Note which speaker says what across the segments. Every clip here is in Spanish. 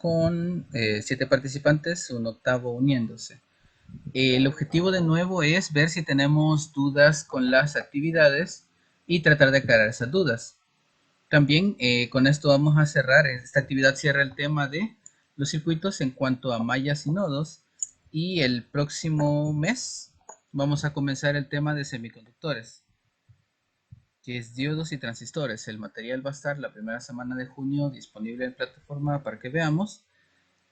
Speaker 1: con 7 participantes, un octavo uniéndose. El objetivo de nuevo es ver si tenemos dudas con las actividades y tratar de aclarar esas dudas. También con esto vamos a cerrar, esta actividad cierra el tema de los circuitos en cuanto a mallas y nodos, y el próximo mes vamos a comenzar el tema de semiconductores, que es diodos y transistores. El material va a estar la primera semana de junio disponible en plataforma para que veamos,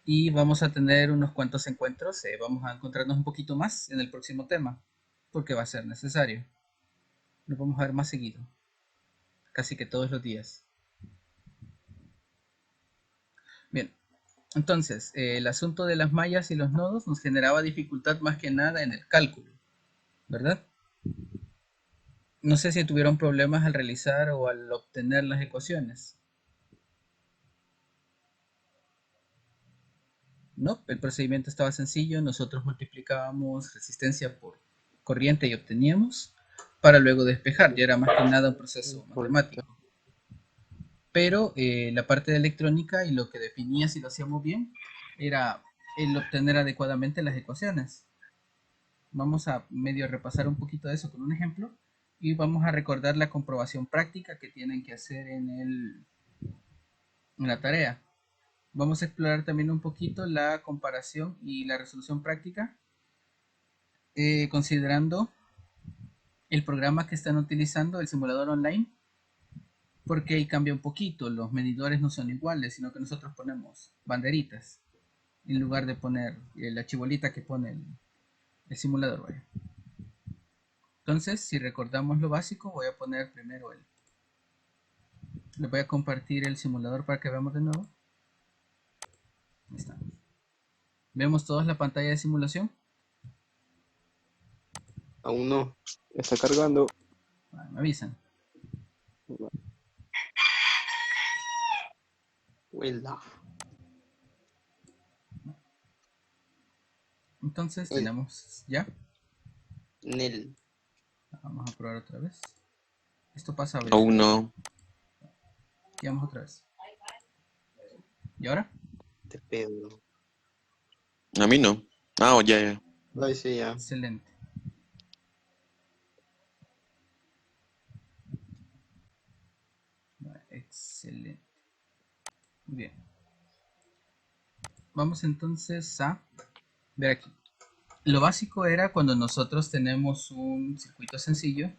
Speaker 1: y vamos a tener unos cuantos encuentros, vamos a encontrarnos un poquito más en el próximo tema, porque va a ser necesario. Nos vamos a ver más seguido, casi que todos los días. Bien, entonces, el asunto de las mallas y los nodos nos generaba dificultad más que nada en el cálculo, ¿verdad? No sé si tuvieron problemas al realizar o al obtener las ecuaciones. No, el procedimiento estaba sencillo. Nosotros multiplicábamos resistencia por corriente y obteníamos para luego despejar. Ya era más que nada un proceso matemático. Pero la parte de electrónica y lo que definía si lo hacíamos bien era el obtener adecuadamente las ecuaciones. Vamos a medio repasar un poquito de eso con un ejemplo y vamos a recordar la comprobación práctica que tienen que hacer en la tarea. Vamos a explorar también un poquito la comparación y la resolución práctica, considerando el programa que están utilizando, el simulador online, porque ahí cambia un poquito. Los medidores no son iguales, sino que nosotros ponemos banderitas en lugar de poner la chibolita que pone el simulador. Vaya. Entonces, si recordamos lo básico, voy a poner primero les voy a compartir el simulador para que veamos de nuevo. Ahí está. ¿Vemos todos la pantalla de simulación?
Speaker 2: Aún no. Está cargando.
Speaker 1: Vale, me avisan.
Speaker 2: Huela.
Speaker 1: Entonces tenemos ya.
Speaker 2: Nel.
Speaker 1: Vamos a probar otra vez. Esto pasa a veces.
Speaker 3: Aún no.
Speaker 1: Y vamos otra vez. ¿Y ahora?
Speaker 2: Te pedo.
Speaker 3: A mí no. Ah, ya.
Speaker 2: Ahí sí, ya.
Speaker 1: Excelente. Excelente. Muy bien. Vamos entonces a ver aquí. Lo básico era cuando nosotros tenemos un circuito sencillo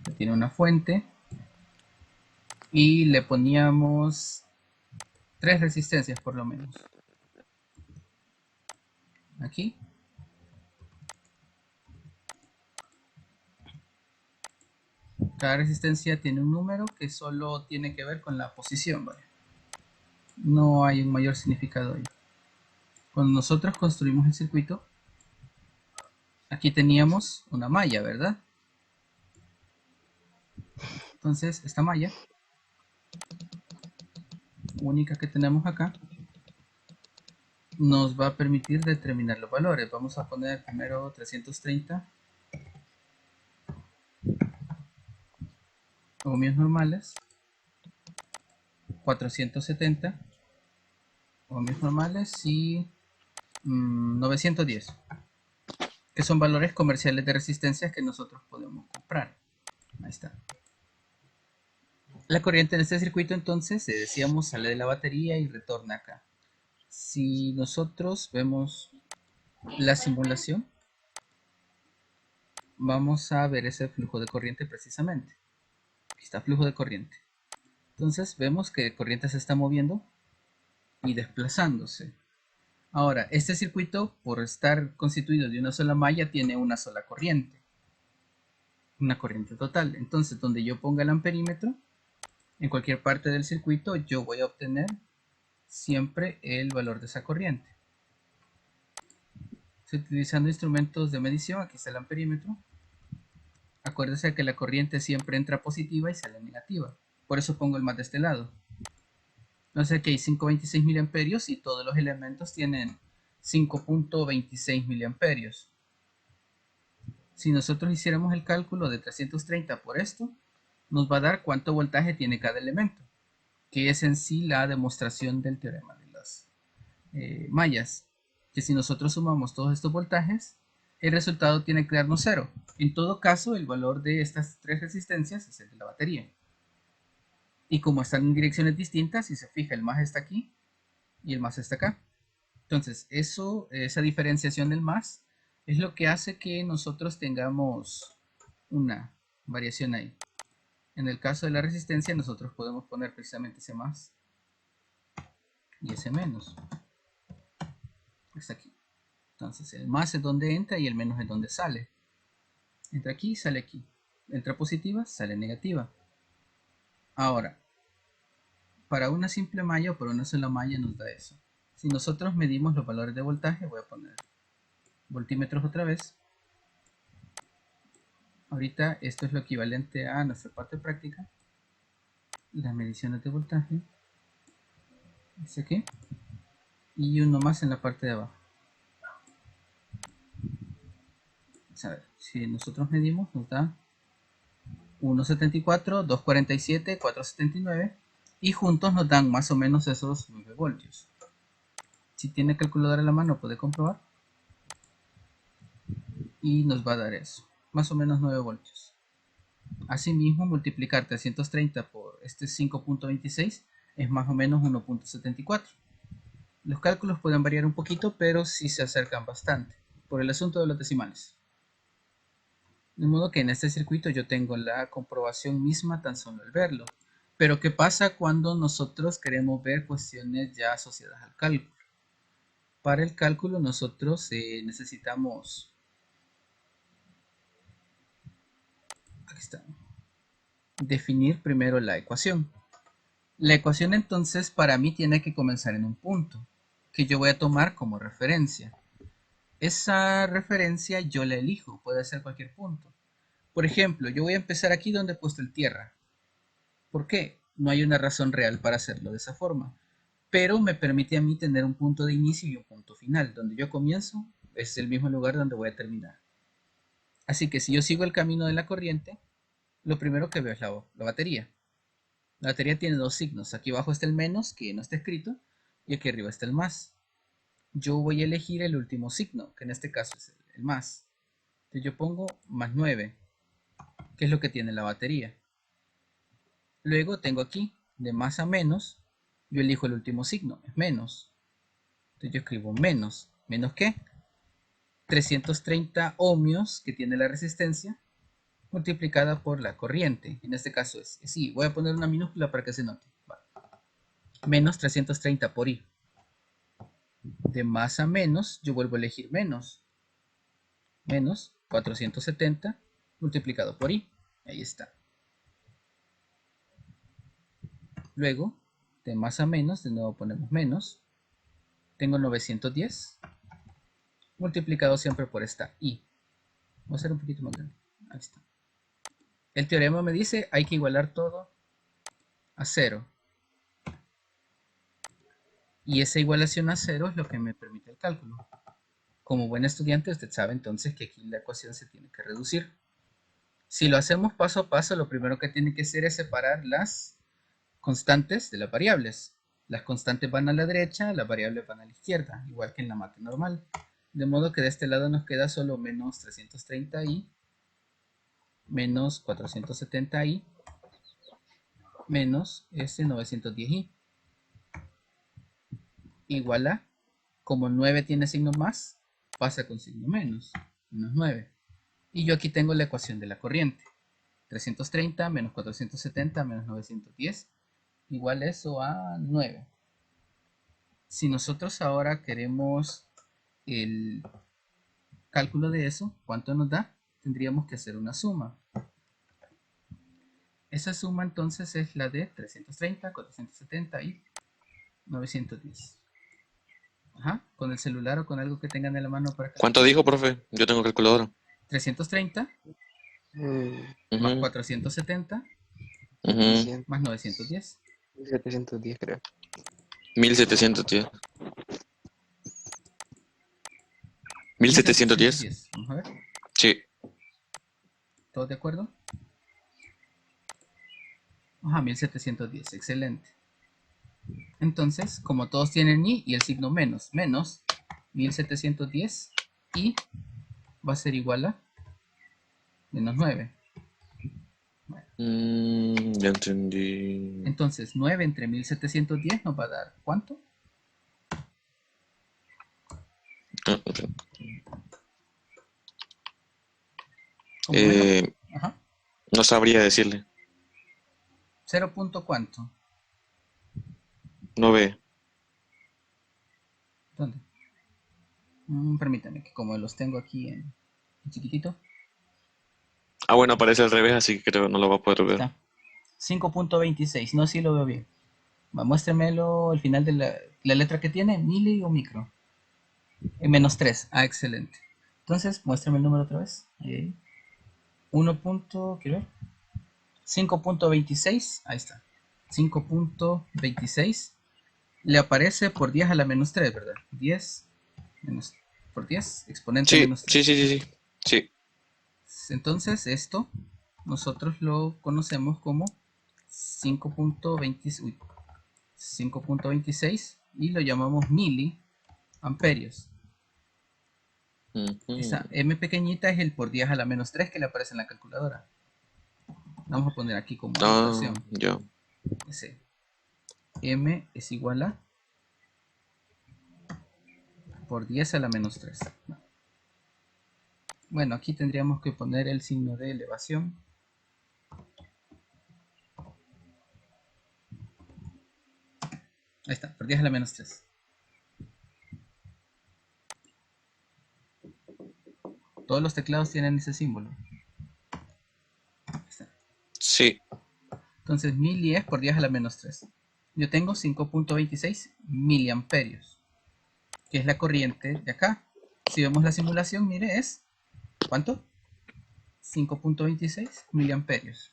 Speaker 1: que tiene una fuente y le poníamos 3 resistencias por lo menos. Aquí. Cada resistencia tiene un número que solo tiene que ver con la posición, ¿vale? No hay un mayor significado ahí. Cuando nosotros construimos el circuito, aquí teníamos una malla, ¿verdad? Entonces, esta malla, única que tenemos acá, nos va a permitir determinar los valores. Vamos a poner primero 330 ohmios normales, 470 ohmios normales y 910, que son valores comerciales de resistencias que nosotros podemos comprar. Ahí está. La corriente en este circuito entonces, decíamos, sale de la batería y retorna acá. Si nosotros vemos la simulación, vamos a ver ese flujo de corriente precisamente. Aquí está flujo de corriente. Entonces vemos que corriente se está moviendo y desplazándose. Ahora, este circuito, por estar constituido de una sola malla, tiene una sola corriente. Una corriente total. Entonces, donde yo ponga el amperímetro, en cualquier parte del circuito, yo voy a obtener siempre el valor de esa corriente. Estoy utilizando instrumentos de medición. Aquí está el amperímetro. Acuérdese que la corriente siempre entra positiva y sale negativa. Por eso pongo el más de este lado. Entonces aquí hay 5.26 miliamperios y todos los elementos tienen 5.26 miliamperios. Si nosotros hiciéramos el cálculo de 330 por esto, nos va a dar cuánto voltaje tiene cada elemento, que es en sí la demostración del teorema de las mallas. Que si nosotros sumamos todos estos voltajes, el resultado tiene que darnos 0. En todo caso, el valor de estas tres resistencias es el de la batería. Y como están en direcciones distintas, si se fija, el más está aquí y el más está acá. Entonces, esa diferenciación del más es lo que hace que nosotros tengamos una variación ahí. En el caso de la resistencia, nosotros podemos poner precisamente ese más y ese menos. Está aquí. Entonces, el más es donde entra y el menos es donde sale. Entra aquí, sale aquí. Entra positiva, sale negativa. Ahora, para una simple malla o para una sola malla nos da eso. Si nosotros medimos los valores de voltaje, voy a poner voltímetros otra vez. Ahorita esto es lo equivalente a nuestra parte práctica. Las mediciones de voltaje. Este aquí. Y uno más en la parte de abajo. A ver, si nosotros medimos, nos da 1,74, 2,47, 4,79 y juntos nos dan más o menos esos 9 voltios. Si tiene calculadora a la mano puede comprobar y nos va a dar eso, más o menos 9 voltios. Asimismo, multiplicar 330 por este 5.26 es más o menos 1.74. Los cálculos pueden variar un poquito, pero sí se acercan bastante por el asunto de los decimales. De modo que en este circuito yo tengo la comprobación misma tan solo al verlo. Pero ¿qué pasa cuando nosotros queremos ver cuestiones ya asociadas al cálculo? Para el cálculo nosotros necesitamos... Aquí está. Definir primero la ecuación. La ecuación entonces para mí tiene que comenzar en un punto, que yo voy a tomar como referencia. Esa referencia yo la elijo, puede ser cualquier punto. Por ejemplo, yo voy a empezar aquí donde he puesto el tierra. ¿Por qué? No hay una razón real para hacerlo de esa forma, pero me permite a mí tener un punto de inicio y un punto final. Donde yo comienzo es el mismo lugar donde voy a terminar. Así que si yo sigo el camino de la corriente, lo primero que veo es la batería. La batería tiene dos signos. Aquí abajo está el menos, que no está escrito, y aquí arriba está el más. Yo voy a elegir el último signo, que en este caso es el más. Entonces yo pongo más 9, que es lo que tiene la batería. Luego tengo aquí, de más a menos, yo elijo el último signo, es menos. Entonces yo escribo menos. ¿Menos qué? 330 ohmios que tiene la resistencia multiplicada por la corriente. En este caso es I. Voy a poner una minúscula para que se note. Vale. Menos 330 por I. De más a menos, yo vuelvo a elegir menos. Menos 470 multiplicado por I. Ahí está. Luego, de más a menos, de nuevo ponemos menos. Tengo 910 multiplicado siempre por esta I. Voy a hacer un poquito más grande. Ahí está. El teorema me dice hay que igualar todo a 0. Y esa igualación a 0 es lo que me permite el cálculo. Como buen estudiante, usted sabe entonces que aquí la ecuación se tiene que reducir. Si lo hacemos paso a paso, lo primero que tiene que hacer es separar las constantes de las variables. Las constantes van a la derecha, las variables van a la izquierda, igual que en la mate normal. De modo que de este lado nos queda solo menos 330i, menos 470i, menos 910i. Igual a, como 9 tiene signo más, pasa con signo menos 9. Y yo aquí tengo la ecuación de la corriente. 330 menos 470 menos 910 igual eso a 9. Si nosotros ahora queremos el cálculo de eso, ¿cuánto nos da? Tendríamos que hacer una suma. Esa suma entonces es la de 330, 470 y 910. Ajá, con el celular o con algo que tengan en la mano para
Speaker 3: ¿Cuánto
Speaker 1: calcular.
Speaker 3: dijo, profe? Yo tengo calculadora.
Speaker 1: 330 más 470
Speaker 3: Ujú.
Speaker 1: más 910.
Speaker 2: 710 creo.
Speaker 3: 1710. 1710.
Speaker 1: 1710. Vamos a ver.
Speaker 3: Sí.
Speaker 1: ¿Todos de acuerdo? Ajá, 1710. Excelente. Entonces, como todos tienen i y el signo menos, menos 1710 y va a ser igual a menos 9.
Speaker 3: Ya entendí.
Speaker 1: Entonces, 9 entre 1710 nos va a dar ¿cuánto?
Speaker 3: Ah, ok.
Speaker 1: ¿Cómo es?
Speaker 3: Eh,
Speaker 1: Ajá.
Speaker 3: no sabría decirle.
Speaker 1: 0 punto cuánto.
Speaker 3: No ve.
Speaker 1: ¿Dónde? Permítame que como los tengo aquí en chiquitito.
Speaker 3: Ah, bueno, aparece al revés, así que creo que no lo va a poder ver.
Speaker 1: Está. 5.26. No, sí lo veo bien. Va, muéstremelo al final de la letra que tiene, mili o micro. En menos 3. Ah, excelente. Entonces, muéstrame el número otra vez. Ahí. 1. Quiero ver. 5.26. Ahí está. 5.26. Le aparece por 10 a la menos 3, ¿verdad? 10 menos por 10, exponente
Speaker 3: Sí,
Speaker 1: menos
Speaker 3: sí,
Speaker 1: 3.
Speaker 3: sí, sí, sí. Sí.
Speaker 1: Entonces, esto nosotros lo conocemos como 5.26 y lo llamamos miliamperios. Esa
Speaker 3: Ujú.
Speaker 1: m pequeñita es el por 10 a la menos 3 que le aparece en la calculadora. Vamos a poner aquí como
Speaker 3: Ah,
Speaker 1: anotación.
Speaker 3: ya.
Speaker 1: Ese m es igual a por 10 a la menos 3. Bueno, aquí tendríamos que poner el signo de elevación. Ahí está, por 10 a la menos 3. Todos los teclados tienen ese símbolo. Ahí está.
Speaker 3: Sí.
Speaker 1: Entonces, mili es por 10 a la menos 3. Yo tengo 5.26 miliamperios, que es la corriente de acá. Si vemos la simulación, mire, es ¿cuánto? 5.26 miliamperios.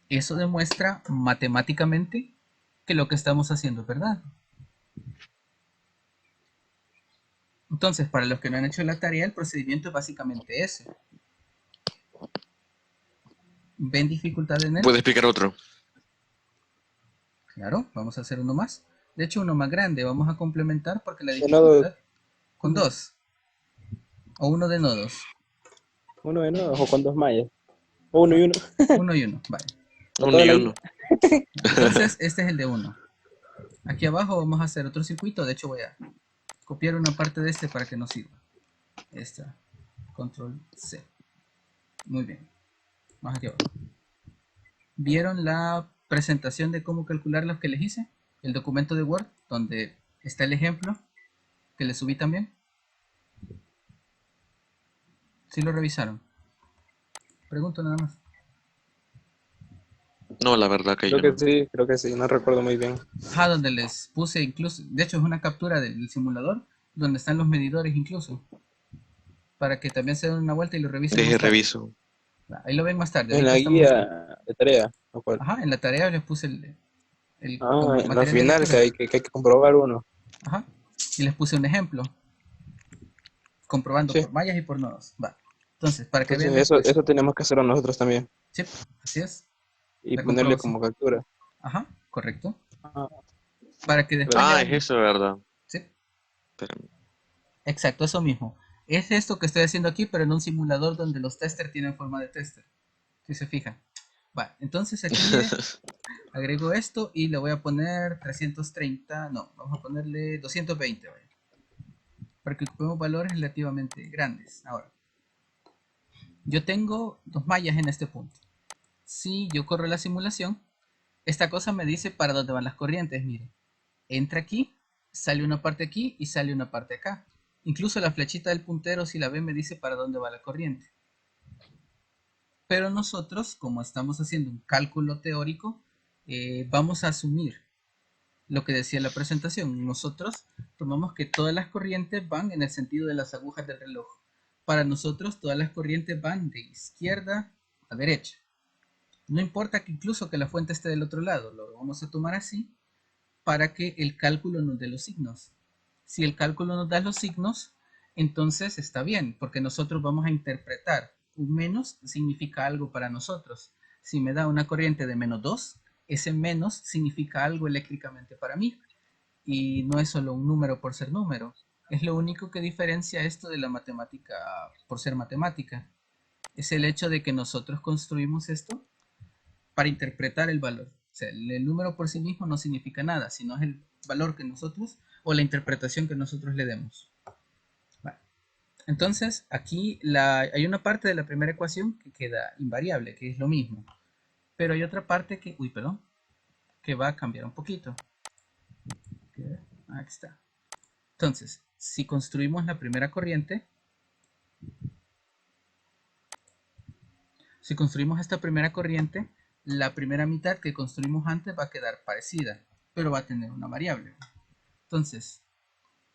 Speaker 1: Eso demuestra matemáticamente que lo que estamos haciendo es verdad. Entonces, para los que no han hecho la tarea, el procedimiento es básicamente ese. ¿Ven dificultad en él?
Speaker 3: ¿Puede explicar otro?
Speaker 1: Claro, vamos a hacer uno más. De hecho, uno más grande. Vamos a complementar porque la
Speaker 4: De nodos,
Speaker 1: dificultad con dos o uno de nodos.
Speaker 4: uno de nodos o con dos mallas. O uno y uno.
Speaker 1: Uno y uno, vale.
Speaker 4: O
Speaker 3: Uno
Speaker 4: toda
Speaker 3: y
Speaker 4: la
Speaker 3: uno.
Speaker 4: guía.
Speaker 1: Entonces, este es el de uno. Aquí abajo vamos a hacer otro circuito. De hecho, voy a copiar una parte de este para que nos sirva. Esta. Control C. Muy bien. Más aquí abajo. ¿Vieron la presentación de cómo calcular los que les hice? El documento de Word, donde está el ejemplo que les subí también. ¿Sí lo revisaron? Pregunto nada más.
Speaker 3: No, la verdad que yo no.
Speaker 4: Creo que sí, no recuerdo muy bien.
Speaker 1: Ajá, donde les puse incluso, de hecho es una captura del simulador, donde están los medidores incluso, para que también se den una vuelta y lo revisen
Speaker 3: Deje
Speaker 1: más tarde.
Speaker 3: reviso.
Speaker 1: Ahí lo ven más tarde,
Speaker 4: En
Speaker 1: ahorita
Speaker 4: la
Speaker 1: estamos
Speaker 4: guía
Speaker 1: aquí.
Speaker 4: de tarea, ¿o cuál?
Speaker 1: Ajá, en la tarea les puse como el
Speaker 4: En la
Speaker 1: material de
Speaker 4: final
Speaker 1: lectura.
Speaker 4: que hay que comprobar uno.
Speaker 1: Ajá, y les puse un ejemplo, comprobando
Speaker 4: Sí,
Speaker 1: por mallas y por nodos. Va. Entonces, para que
Speaker 4: entonces
Speaker 1: vean después.
Speaker 4: eso tenemos que hacerlo nosotros también.
Speaker 1: Sí, así es,
Speaker 4: Y
Speaker 1: la
Speaker 4: ponerle
Speaker 1: comprobación.
Speaker 4: como captura.
Speaker 1: Ajá, correcto.
Speaker 4: Ah,
Speaker 1: Para que después le
Speaker 3: Ah, es
Speaker 1: hagan.
Speaker 3: eso, ¿verdad?
Speaker 1: Sí,
Speaker 3: Espérame.
Speaker 1: exacto, eso mismo. Es esto que estoy haciendo aquí, pero en un simulador donde los testers tienen forma de tester. Si se fijan. Va, entonces aquí mire, agrego esto y le voy a poner 330, no, vamos a ponerle 220, ¿vale? Para que ocupemos valores relativamente grandes. Ahora, yo tengo dos mallas en este punto. Si yo corro la simulación, esta cosa me dice para dónde van las corrientes, mire. Entra aquí, sale una parte aquí y sale una parte acá. Incluso la flechita del puntero, si la ven, me dice para dónde va la corriente. Pero nosotros, como estamos haciendo un cálculo teórico, vamos a asumir lo que decía la presentación. Nosotros tomamos que todas las corrientes van en el sentido de las agujas del reloj. Para nosotros todas las corrientes van de izquierda a derecha. No importa que incluso que la fuente esté del otro lado, lo vamos a tomar así para que el cálculo nos dé los signos. Si el cálculo nos da los signos, entonces está bien, porque nosotros vamos a interpretar un menos significa algo para nosotros. Si me da una corriente de menos 2, ese menos significa algo eléctricamente para mí. Y no es solo un número por ser número. Es lo único que diferencia esto de la matemática por ser matemática. Es el hecho de que nosotros construimos esto para interpretar el valor. O sea, el número por sí mismo no significa nada, sino es el valor que nosotros o la interpretación que nosotros le demos. Vale. Entonces, aquí hay una parte de la primera ecuación que queda invariable, que es lo mismo. Pero hay otra parte que, que va a cambiar un poquito. Aquí está. Entonces, si construimos la primera corriente, si construimos esta primera corriente, la primera mitad que construimos antes va a quedar parecida, pero va a tener una variable. Entonces,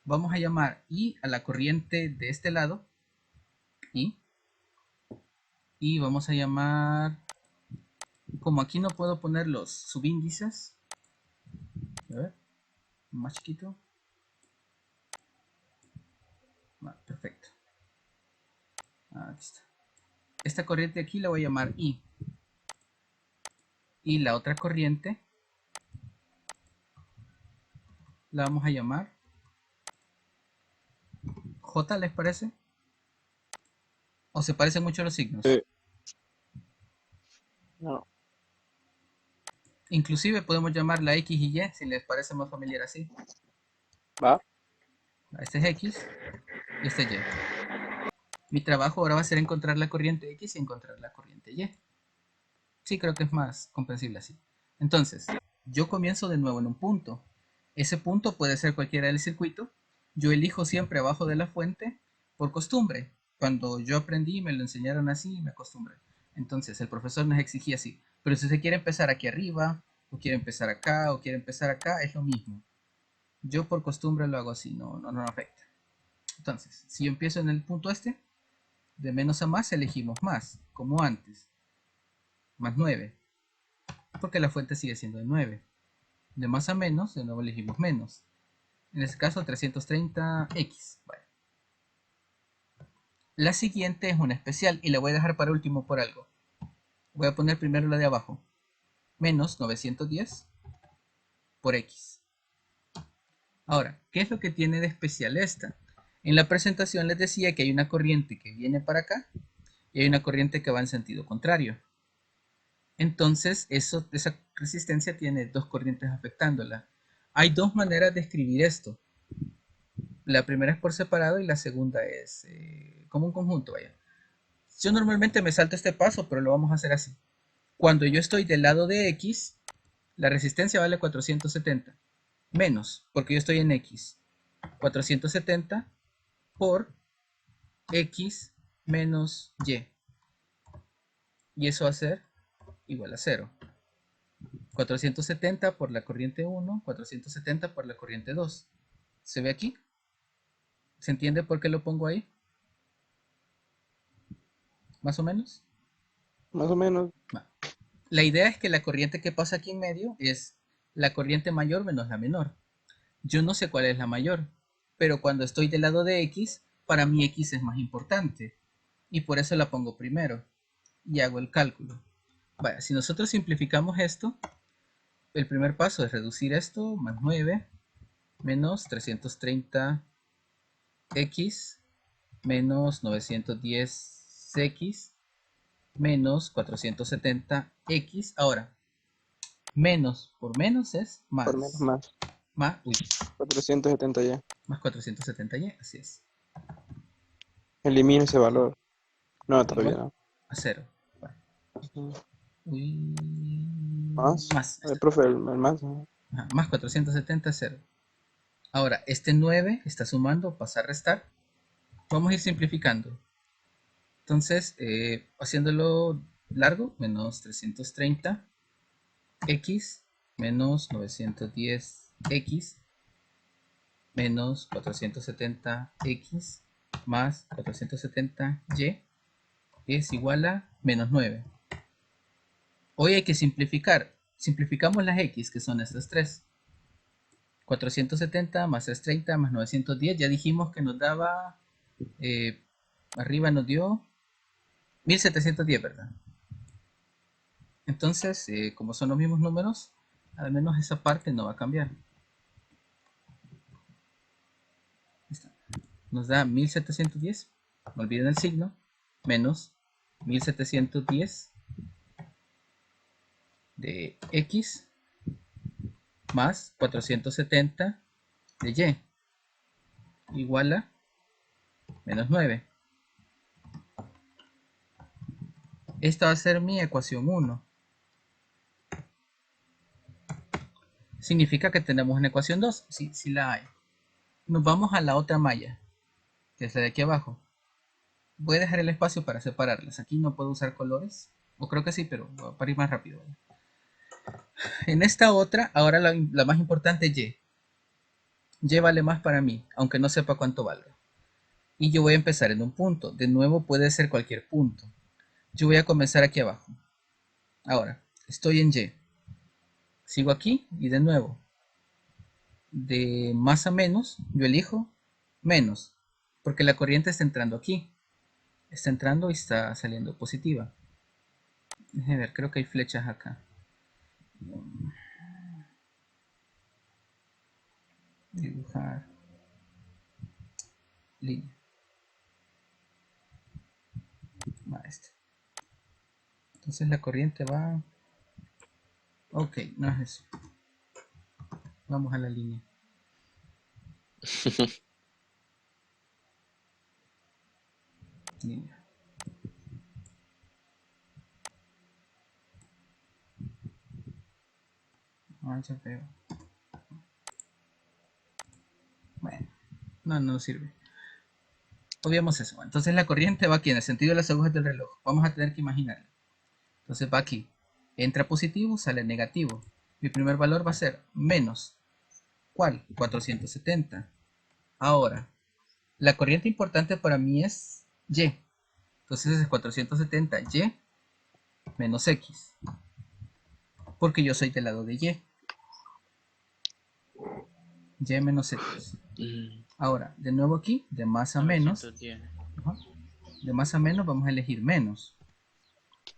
Speaker 1: vamos a llamar I a la corriente de este lado, I, y vamos a llamar, como aquí no puedo poner los subíndices, a ver, más chiquito, perfecto, aquí está. Esta corriente aquí la voy a llamar I, y la otra corriente la vamos a llamar J, ¿les parece? ¿O se parecen mucho los signos?
Speaker 4: Sí. No.
Speaker 1: Inclusive podemos llamarla X y Y si les parece más familiar así.
Speaker 4: ¿Va?
Speaker 1: Este es X y este es Y. Mi trabajo ahora va a ser encontrar la corriente X y encontrar la corriente Y. Sí, creo que es más comprensible así. Entonces, yo comienzo de nuevo en un punto. Ese punto puede ser cualquiera del circuito. Yo elijo siempre abajo de la fuente por costumbre. Cuando yo aprendí, me lo enseñaron así y me acostumbré. Entonces, el profesor nos exigía así. Pero si usted quiere empezar aquí arriba, o quiere empezar acá, o quiere empezar acá, es lo mismo. Yo por costumbre lo hago así, no afecta. Entonces, si yo empiezo en el punto este, de menos a más elegimos más, como antes. Más 9, porque la fuente sigue siendo de 9. De más a menos, de nuevo elegimos menos. En este caso 330x. Vale. La siguiente es una especial y la voy a dejar para último por algo. Voy a poner primero la de abajo. Menos 910 por x. Ahora, ¿qué es lo que tiene de especial esta? En la presentación les decía que hay una corriente que viene para acá y hay una corriente que va en sentido contrario. Entonces, esa resistencia tiene dos corrientes afectándola. Hay dos maneras de escribir esto. La primera es por separado y la segunda es como un conjunto, vaya. Yo normalmente me salto este paso, pero lo vamos a hacer así. Cuando yo estoy del lado de X, la resistencia vale 470. Menos, porque yo estoy en X. 470 por X menos Y. Y eso va a ser igual a 0. 470 por la corriente 1, 470 por la corriente 2. ¿Se ve aquí? ¿Se entiende por qué lo pongo ahí? ¿Más o menos?
Speaker 4: Más o menos.
Speaker 1: La idea es que la corriente que pasa aquí en medio es la corriente mayor menos la menor. Yo no sé cuál es la mayor, pero cuando estoy del lado de X, para mí X es más importante. Y por eso la pongo primero. Y hago el cálculo. Vale, si nosotros simplificamos esto, el primer paso es reducir esto, más 9, menos 330x, menos 910x, menos 470x. Ahora, menos por menos es más.
Speaker 4: Por menos más.
Speaker 1: Más,
Speaker 4: 470 ya.
Speaker 1: más 470y, así es.
Speaker 4: Elimina ese valor. No, todavía
Speaker 1: Igual
Speaker 4: no.
Speaker 1: a 0. Vale. Uy,
Speaker 4: Más.
Speaker 1: más.
Speaker 4: El profe, el más. ¿No?
Speaker 1: Ajá, más 470 es 0. Ahora, este 9 está sumando, pasa a restar. Vamos a ir simplificando. Entonces, haciéndolo largo, menos 330 x menos 910x menos 470x más 470y es igual a menos 9. Hoy hay que simplificar. Simplificamos las x, que son estas tres. 470 más 330 más 910. Ya dijimos que nos daba... arriba nos dio 1710, ¿verdad? Entonces, como son los mismos números, al menos esa parte no va a cambiar. Ahí está. Nos da 1710, no olviden el signo, menos 1710 de X más 470 de Y igual a menos 9. Esta va a ser mi ecuación 1. Significa que tenemos una ecuación 2. Sí, sí la hay. Nos vamos a la otra malla, que es la de aquí abajo. Voy a dejar el espacio para separarlas. Aquí no puedo usar colores. O creo que sí, pero para ir más rápido. En esta otra, ahora la más importante es Y. Y vale más para mí, aunque no sepa cuánto valga. Y yo voy a empezar en un punto. De nuevo puede ser cualquier punto. Yo voy a comenzar aquí abajo. Ahora, estoy en Y. Sigo aquí y de nuevo. De más a menos, yo elijo menos. Porque la corriente está entrando aquí. Está entrando y está saliendo positiva. Déjenme ver, creo que hay flechas acá. Dibujar. Línea. Este. Entonces la corriente va... Ok, no es eso. Vamos a la línea. Línea. Ah, ya veo. Bueno, no sirve. Obviamos eso. Entonces la corriente va aquí en el sentido de las agujas del reloj. Vamos a tener que imaginarlo. Entonces va aquí. Entra positivo, sale negativo. Mi primer valor va a ser menos. ¿Cuál? 470. Ahora, la corriente importante para mí es Y. Entonces es 470Y menos X. Porque yo soy del lado de Y. Y menos X. Ahora, de nuevo aquí, de más a menos.
Speaker 5: 910.
Speaker 1: Ajá, de más a menos vamos a elegir menos.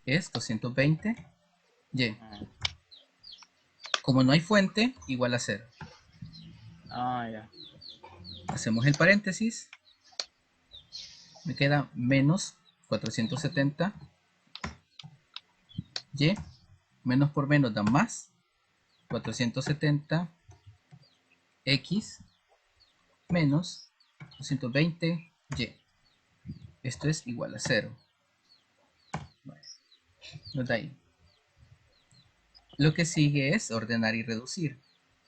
Speaker 1: Es 220Y. Como no hay fuente, igual a 0.
Speaker 5: Ya.
Speaker 1: Hacemos el paréntesis. Me queda menos 470Y. Menos por menos da más 470X menos 220Y. Esto es igual a 0. Bueno, nos da ahí. Lo que sigue es ordenar y reducir.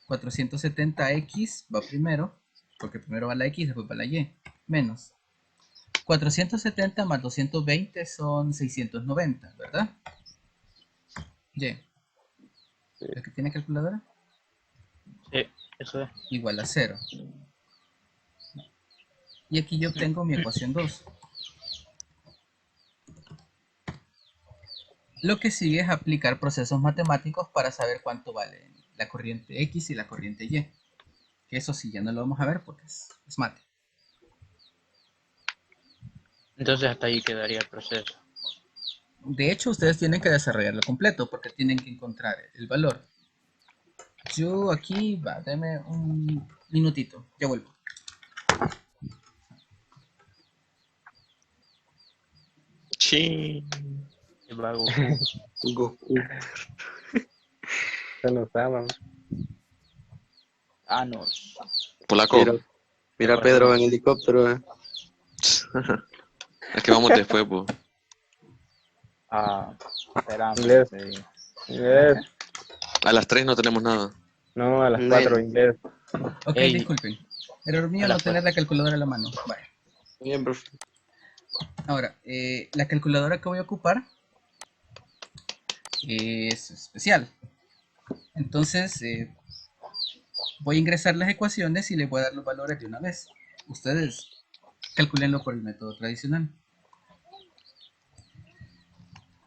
Speaker 1: 470X va primero, porque primero va la X, después va la Y. Menos 470 más 220 son 690, ¿verdad? Y. ¿El que tiene calculadora?
Speaker 5: Sí, eso es.
Speaker 1: Igual a 0. Y aquí yo obtengo mi ecuación 2. Lo que sigue es aplicar procesos matemáticos para saber cuánto vale la corriente X y la corriente Y. Que eso sí, ya no lo vamos a ver porque es mate.
Speaker 5: Entonces hasta ahí quedaría el proceso.
Speaker 1: De hecho, ustedes tienen que desarrollarlo completo porque tienen que encontrar el valor. Yo aquí, denme un minutito, ya vuelvo.
Speaker 3: Sí.
Speaker 5: Y va Goku.
Speaker 2: Goku.
Speaker 4: Se nos aman.
Speaker 5: Thanos.
Speaker 3: Polaco.
Speaker 2: Mira Pedro en helicóptero.
Speaker 3: Es que vamos después, pues.
Speaker 5: Esperamos.
Speaker 4: Inglés.
Speaker 5: Sí.
Speaker 4: Inglés.
Speaker 3: A las 3 no tenemos nada.
Speaker 4: No, a las 4 inglés.
Speaker 1: Ok,
Speaker 5: Ey.
Speaker 1: disculpen. Error mío
Speaker 5: A
Speaker 1: no
Speaker 5: las
Speaker 1: tener la calculadora a la mano. Vale.
Speaker 2: Bien, profe.
Speaker 1: Ahora, la calculadora que voy a ocupar es especial. Entonces, voy a ingresar las ecuaciones y les voy a dar los valores de una vez. Ustedes calculenlo por el método tradicional.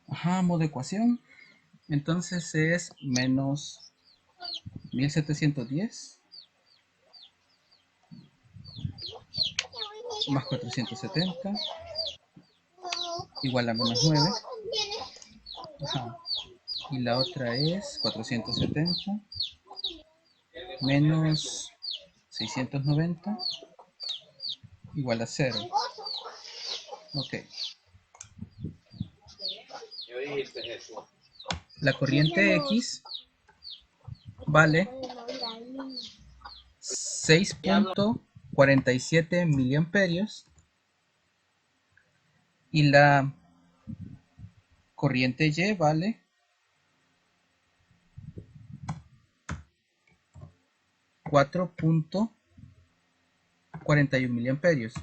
Speaker 1: Ajá, modo ecuación. Entonces es menos 1710 más 470 igual a menos 9. Ajá. y la otra es 470 menos 690 igual a 0. Ok. La corriente X vale 6.47 miliamperios y la corriente Y vale 4.41 miliamperios.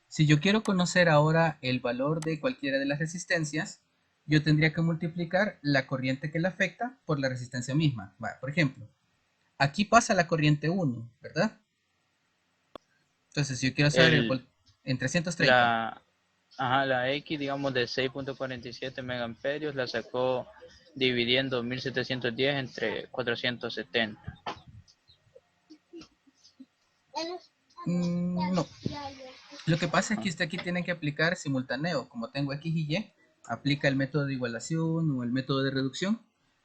Speaker 1: Si yo quiero conocer ahora el valor de cualquiera de las resistencias, yo tendría que multiplicar la corriente que la afecta por la resistencia misma. Por ejemplo, aquí pasa la corriente 1, ¿verdad? Entonces, si yo quiero saber en 330.
Speaker 5: La X, digamos, de 6.47 megaamperios la sacó dividiendo 1710 entre 470.
Speaker 1: No. Lo que pasa es que usted aquí tiene que aplicar simultáneo. Como tengo X y Y, aplica el método de igualación o el método de reducción.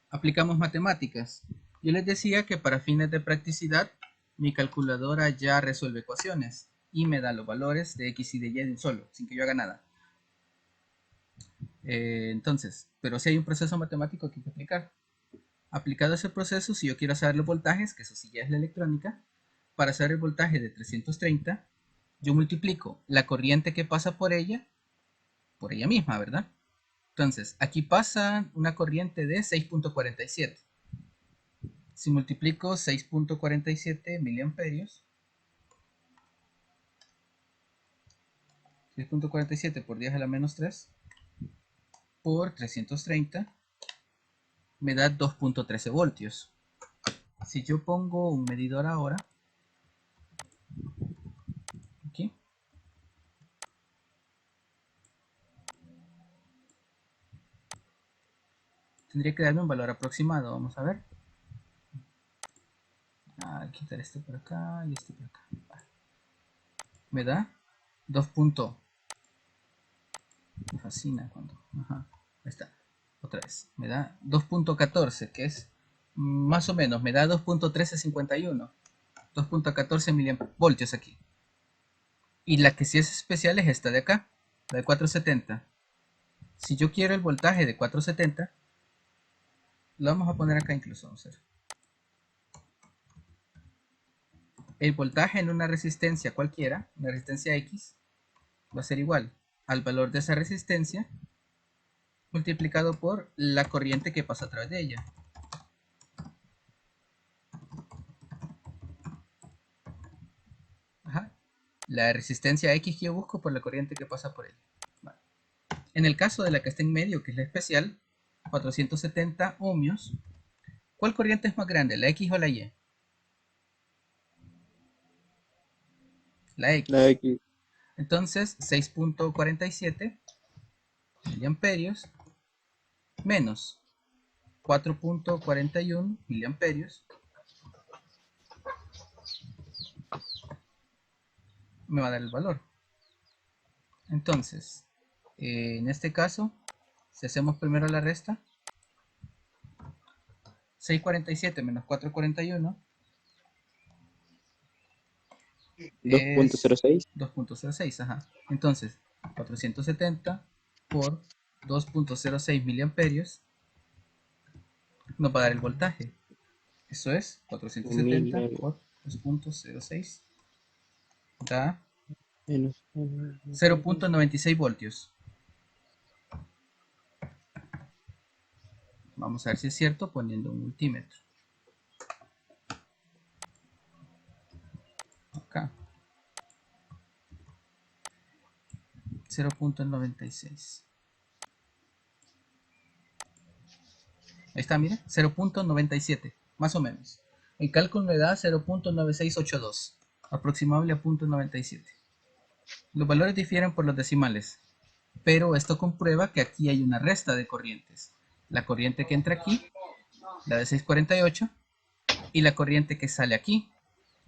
Speaker 1: Aplicamos matemáticas. Yo les decía que para fines de practicidad, mi calculadora ya resuelve ecuaciones y me da los valores de X y de Y de un solo, sin que yo haga nada. Entonces, pero si hay un proceso matemático que hay que aplicar. Aplicado ese proceso, si yo quiero saber los voltajes, que eso sí ya es la electrónica, para saber el voltaje de 330, yo multiplico la corriente que pasa por ella misma, ¿verdad? Entonces, aquí pasa una corriente de 6.47. Si multiplico 6.47 miliamperios, 6.47 por 10 a la menos 3, por 330, me da 2.13 voltios. Si yo pongo un medidor ahora, aquí, tendría que darme un valor aproximado. Vamos a ver. Quitar este por acá y este por acá. Me da 2. Me fascina cuando. Ajá, ahí está. Otra vez. Me da 2.14, que es más o menos. Me da 2.1351. 2.14 milivoltios aquí. Y la que sí es especial es esta de acá, la de 470. Si yo quiero el voltaje de 470, lo vamos a poner acá incluso. Vamos a ver. El voltaje en una resistencia cualquiera, una resistencia X, va a ser igual al valor de esa resistencia multiplicado por la corriente que pasa a través de ella. Ajá. La resistencia X que yo busco por la corriente que pasa por ella. Vale. En el caso de la que está en medio, que es la especial, 470 ohmios, ¿cuál corriente es más grande, la X o la Y? La X.
Speaker 4: La X.
Speaker 1: Entonces, 6.47 miliamperios menos 4.41 miliamperios me va a dar el valor. Entonces, en este caso, si hacemos primero la resta, 647 menos 441 es
Speaker 4: 2.06.
Speaker 1: 2.06, ajá. Entonces, 470 por 2.06 miliamperios nos va a dar el voltaje. Eso es 470 por 2.06 da 0.96 voltios. Vamos a ver si es cierto poniendo un multímetro. Acá. 0.96. Ahí está, mire. 0.97. Más o menos. El cálculo me da 0.9682. Aproximable a 0.97. Los valores difieren por los decimales. Pero esto comprueba que aquí hay una resta de corrientes. La corriente que entra aquí, la de 648, y la corriente que sale aquí,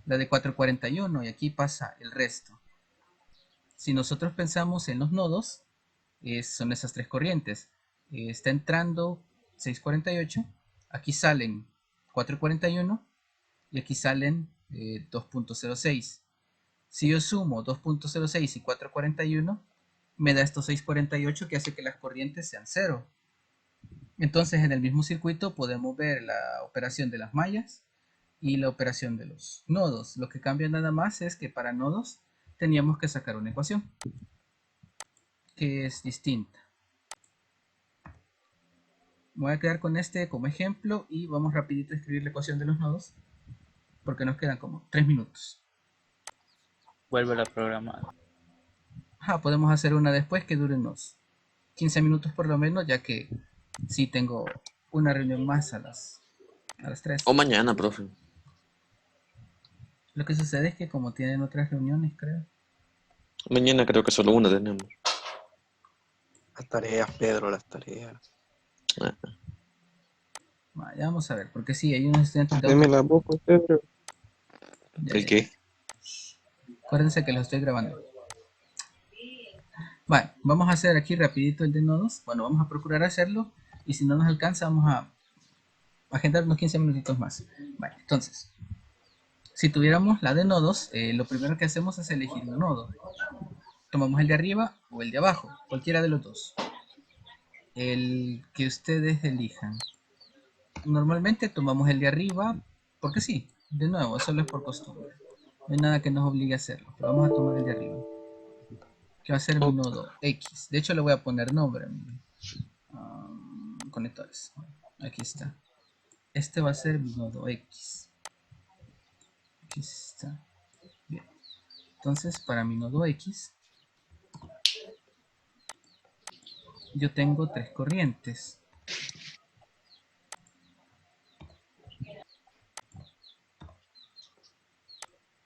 Speaker 1: la de 441, y aquí pasa el resto. Si nosotros pensamos en los nodos, son esas tres corrientes. Está entrando 648, aquí salen 441 y aquí salen 2.06. Si yo sumo 2.06 y 441, me da estos 648 que hace que las corrientes sean cero. Entonces en el mismo circuito podemos ver la operación de las mallas y la operación de los nodos. Lo que cambia nada más es que para nodos teníamos que sacar una ecuación que es distinta. Voy a quedar con este como ejemplo y vamos rapidito a escribir la ecuación de los nodos porque nos quedan como 3 minutos.
Speaker 5: Vuelve a programar.
Speaker 1: Podemos hacer una después que dure unos 15 minutos por lo menos, ya que sí tengo una reunión más a las 3.
Speaker 3: O mañana, profe.
Speaker 1: Lo que sucede es que como tienen otras reuniones, creo.
Speaker 3: Mañana creo que solo una tenemos.
Speaker 2: Las tareas, Pedro, las tareas.
Speaker 1: Ya vamos a ver, porque sí, hay unos estudiantes de
Speaker 4: Deme la voz, pues, Pedro.
Speaker 3: ¿El qué?
Speaker 1: Acuérdense que los estoy grabando. Vale, vamos a hacer aquí rapidito el de nodos. Bueno, vamos a procurar hacerlo. Y si no nos alcanza, vamos a agendar unos 15 minutitos más. Vale, entonces, si tuviéramos la de nodos, lo primero que hacemos es elegir un nodo. Tomamos el de arriba o el de abajo, cualquiera de los dos. El que ustedes elijan. Normalmente tomamos el de arriba porque sí, de nuevo, solo es por costumbre. No hay nada que nos obligue a hacerlo, pero vamos a tomar el de arriba, que va a ser mi nodo X. De hecho, le voy a poner nombre a mi conectores. Aquí está. Este va a ser mi nodo X. Aquí está. Bien. Entonces, para mi nodo X, yo tengo 3 corrientes.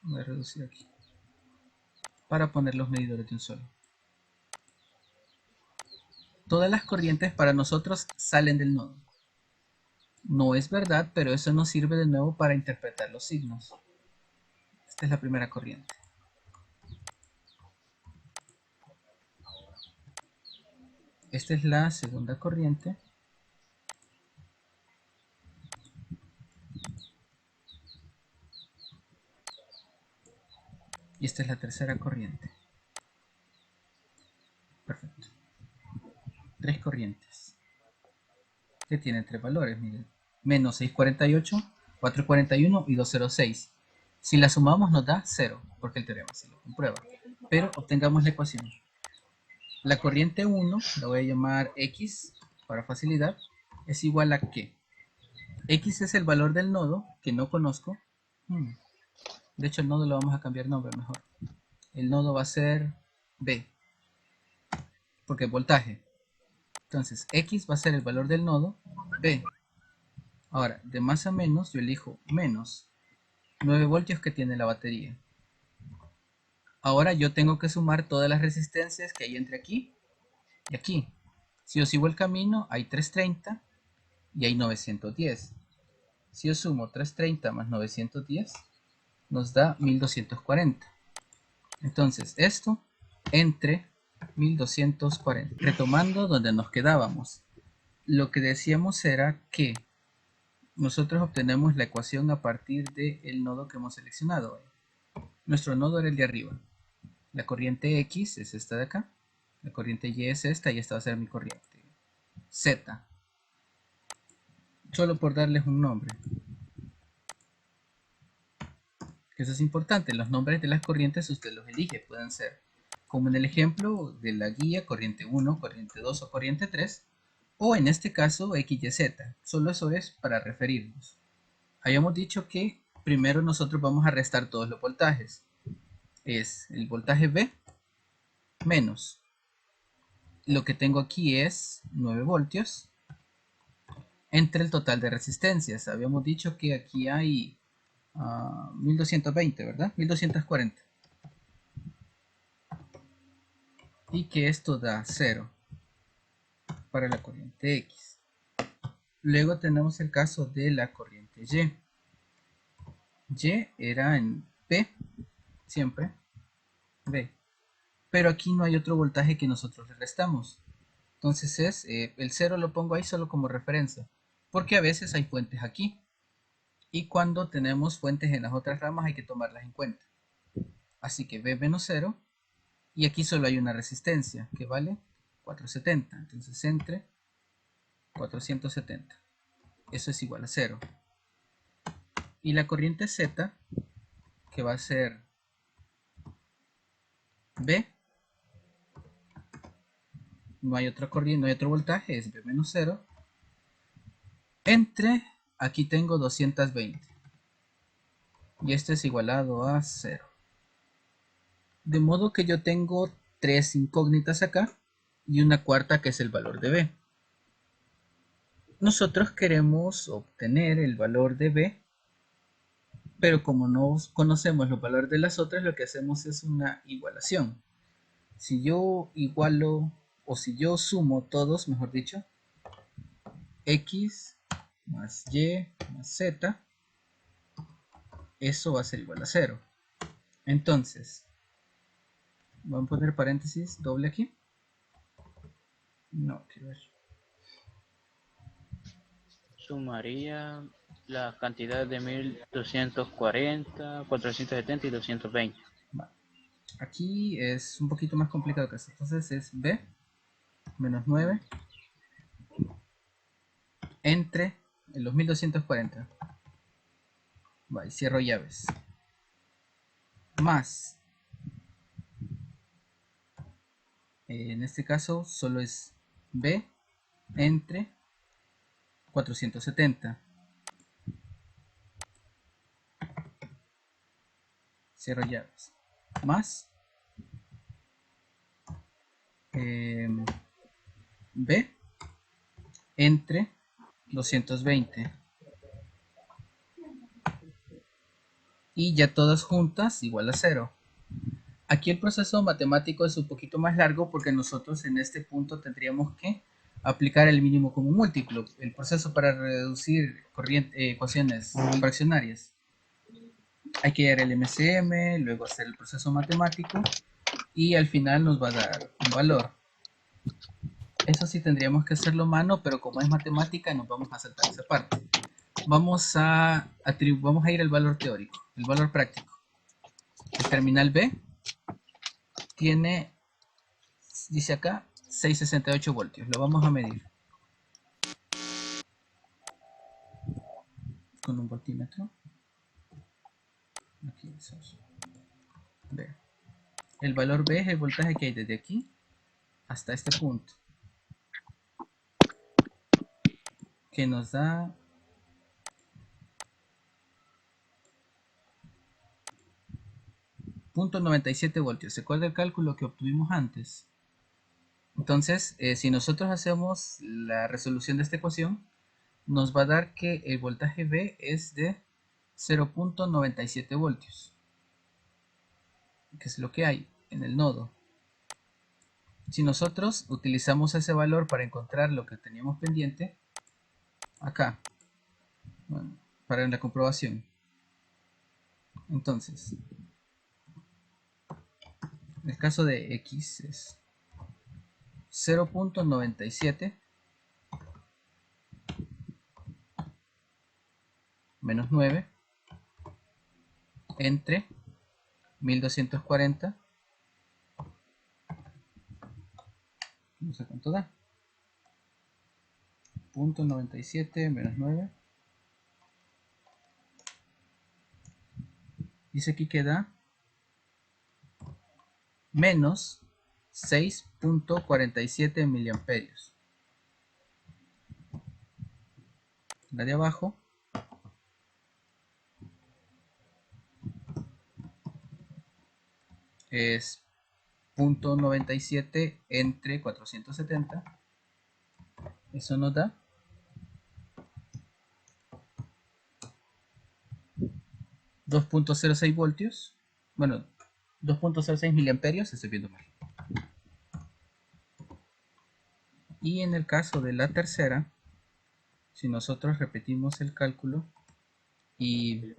Speaker 1: Voy a reducir aquí para poner los medidores de un solo. Todas las corrientes para nosotros salen del nodo. No es verdad, pero eso nos sirve de nuevo para interpretar los signos. Esta es la primera corriente. Esta es la segunda corriente. Y esta es la tercera corriente. Perfecto. 3 corrientes. Que tienen 3 valores, miren. Menos 648, 441 y 206. Si la sumamos nos da 0, porque el teorema se lo comprueba. Pero obtengamos la ecuación. La corriente 1, la voy a llamar X para facilidad, es igual a ¿qué? X es el valor del nodo que no conozco. De hecho, el nodo lo vamos a cambiar nombre mejor. El nodo va a ser B, porque es voltaje. Entonces, X va a ser el valor del nodo B. Ahora, de más a menos, yo elijo menos 9 voltios que tiene la batería. Ahora yo tengo que sumar todas las resistencias que hay entre aquí y aquí. Si yo sigo el camino, hay 330 y hay 910. Si yo sumo 330 más 910, nos da 1240. Entonces, esto entre 1240. Retomando donde nos quedábamos, lo que decíamos era que nosotros obtenemos la ecuación a partir del nodo que hemos seleccionado. Nuestro nodo era el de arriba. La corriente X es esta de acá. La corriente Y es esta y esta va a ser mi corriente Z. Solo por darles un nombre. Eso es importante. Los nombres de las corrientes usted los elige. Pueden ser, como en el ejemplo de la guía, corriente 1, corriente 2 o corriente 3. O en este caso, X, Y, Z. Solo eso es para referirnos. Habíamos dicho que primero nosotros vamos a restar todos los voltajes. Es el voltaje B menos. Lo que tengo aquí es 9 voltios entre el total de resistencias. Habíamos dicho que aquí hay 1220, ¿verdad? 1240. Y que esto da 0 para la corriente X. Luego tenemos el caso de la corriente Y. Y era en P, siempre, B. Pero aquí no hay otro voltaje que nosotros le restamos. Entonces el 0 lo pongo ahí solo como referencia, porque a veces hay fuentes aquí. Y cuando tenemos fuentes en las otras ramas hay que tomarlas en cuenta. Así que B menos 0, y aquí solo hay una resistencia que vale 470. Entonces entre 470. Eso es igual a 0. Y la corriente Z, que va a ser B, no hay otra corriente, no hay otro voltaje, es B menos 0, entre, aquí tengo 220. Y este es igualado a 0. De modo que yo tengo 3 incógnitas acá y una cuarta que es el valor de B. Nosotros queremos obtener el valor de B, pero como no conocemos los valores de las otras, lo que hacemos es una igualación. Si yo igualo, o si yo sumo todos, mejor dicho, X más Y más Z, eso va a ser igual a 0. Entonces, vamos a poner paréntesis doble aquí. No, quiero ver.
Speaker 5: Sumaría la cantidad de 1240, 470 y 220.
Speaker 1: Vale. Aquí es un poquito más complicado que esto. Entonces es B menos 9 entre los 1240. Va, y cierro llaves. Más. En este caso solo es B entre 470. Cierro llaves. Más. B entre 220. Y ya todas juntas igual a 0. Aquí el proceso matemático es un poquito más largo porque nosotros en este punto tendríamos que aplicar el mínimo común múltiplo, el proceso para reducir ecuaciones fraccionarias. Hay que dar el MCM, luego hacer el proceso matemático y al final nos va a dar un valor. Eso sí tendríamos que hacerlo a mano, pero como es matemática nos vamos a saltar esa parte. Vamos a ir al valor teórico, el valor práctico. El terminal B tiene, dice acá, 668 voltios. Lo vamos a medir con un voltímetro. Aquí es B. El valor B es el voltaje que hay desde aquí hasta este punto, que nos da 0.97 voltios. ¿Se acuerda el cálculo que obtuvimos antes? Entonces, si nosotros hacemos la resolución de esta ecuación, nos va a dar que el voltaje B es de 0.97 voltios, que es lo que hay en el nodo. Si nosotros utilizamos ese valor para encontrar lo que teníamos pendiente, acá, bueno, para la comprobación. Entonces, en el caso de X es 0.97 menos 9 entre 1240, no sé cuánto da, 0.97 menos 9, dice aquí que da menos 6.47 miliamperios. La de abajo es 0.97 entre 470. Eso nos da 2.06 voltios. Bueno, 2.06 miliamperios, estoy viendo mal. Y en el caso de la tercera, si nosotros repetimos el cálculo y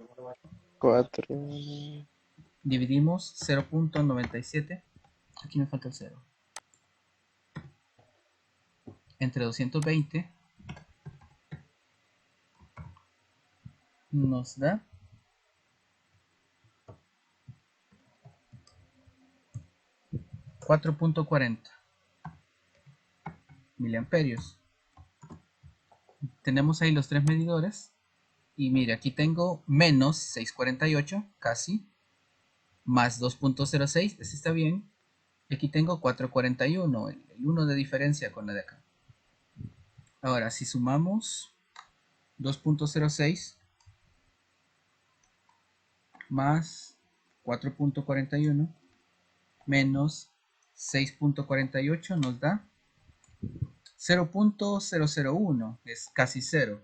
Speaker 2: 4.
Speaker 1: dividimos 0.97, aquí me falta el 0. entre 220 nos da 4.40 miliamperios. Tenemos ahí los tres medidores. Y mire, aquí tengo menos 648, casi, más 2.06, ese está bien. Y aquí tengo 441, el 1 de diferencia con la de acá. Ahora, si sumamos 2.06 más 4.41 menos 6.48 nos da 0.001, es casi 0.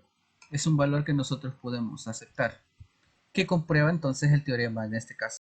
Speaker 1: Es un valor que nosotros podemos aceptar, que comprueba entonces el teorema en este caso.